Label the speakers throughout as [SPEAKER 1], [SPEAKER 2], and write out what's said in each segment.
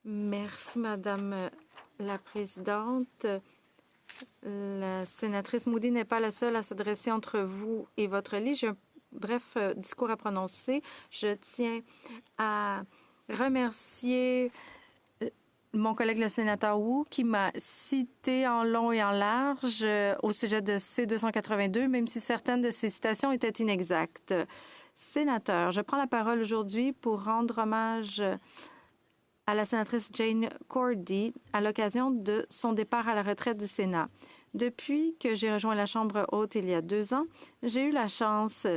[SPEAKER 1] Merci, Madame la Présidente. La sénatrice Moody n'est pas la seule à se dresser entre vous et votre lit. J'ai un bref discours à prononcer. Je tiens à remercier mon collègue le sénateur Wu qui m'a cité en long et en large au sujet de C-282, même si certaines de ces citations étaient inexactes. Sénateur, je prends la parole aujourd'hui pour rendre hommage à la sénatrice Jane Cordy à l'occasion de son départ à la retraite du Sénat. Depuis que j'ai rejoint la Chambre haute il y a 2 ans, j'ai eu la chance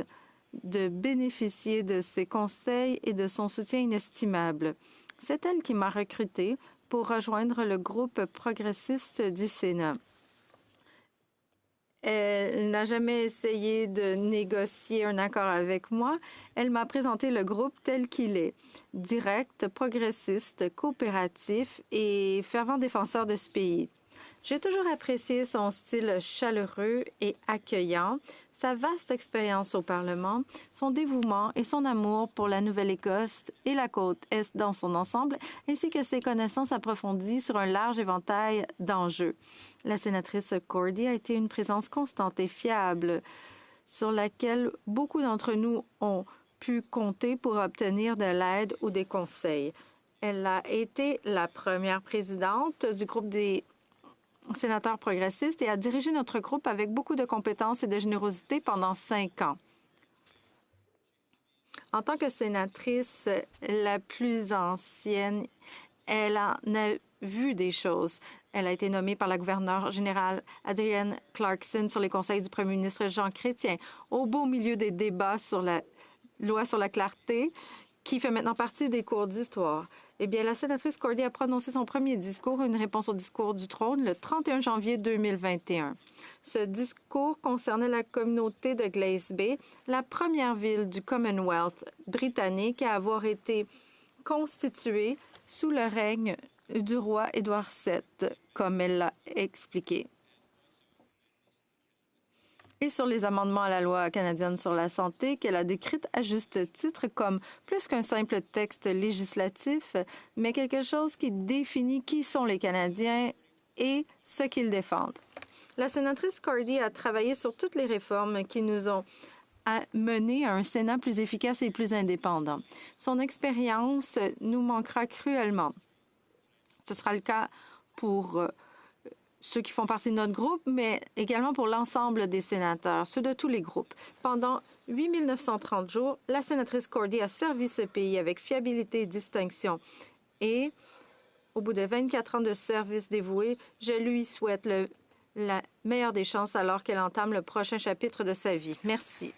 [SPEAKER 1] de bénéficier de ses conseils et de son soutien inestimable. C'est elle qui m'a recruté pour rejoindre le groupe progressiste du Sénat. Elle n'a jamais essayé de négocier un accord avec moi. Elle m'a présenté le groupe tel qu'il est, direct, progressiste, coopératif et fervent défenseur de ce pays. J'ai toujours apprécié son style chaleureux et accueillant, sa vaste expérience au Parlement, son dévouement et son amour pour la Nouvelle-Écosse et la côte Est dans son ensemble, ainsi que ses connaissances approfondies sur un large éventail d'enjeux. La sénatrice Cordy a été une présence constante et fiable sur laquelle beaucoup d'entre nous ont pu compter pour obtenir de l'aide ou des conseils. Elle a été la première présidente du groupe des sénateur progressiste et a dirigé notre groupe avec beaucoup de compétences et de générosité pendant 5 ans. En tant que sénatrice la plus ancienne, elle en a vu des choses. Elle a été nommée par la gouverneure générale Adrienne Clarkson sur les conseils du premier ministre Jean Chrétien, au beau milieu des débats sur la loi sur la clarté, qui fait maintenant partie des cours d'histoire. Eh bien, la sénatrice Cordy a prononcé son premier discours, une réponse au discours du trône, le 31 janvier 2021. Ce discours concernait la communauté de Glace Bay, la première ville du Commonwealth britannique à avoir été constituée sous le règne du roi Édouard VII, comme elle l'a expliqué. Et sur les amendements à la loi canadienne sur la santé qu'elle a décrite à juste titre comme plus qu'un simple texte législatif, mais quelque chose qui définit qui sont les Canadiens et ce qu'ils défendent. La sénatrice Cordy a travaillé sur toutes les réformes qui nous ont mené à un Sénat plus efficace et plus indépendant. Son expérience nous manquera cruellement. Ce sera le cas pour ceux qui font partie de notre groupe, mais également pour l'ensemble des sénateurs, ceux de tous les groupes. Pendant 8 930 jours, la sénatrice Cordy a servi ce pays avec fiabilité et distinction. Et au bout de 24 ans de service dévoué, je lui souhaite la meilleure des chances alors qu'elle entame le prochain chapitre de sa vie. Merci.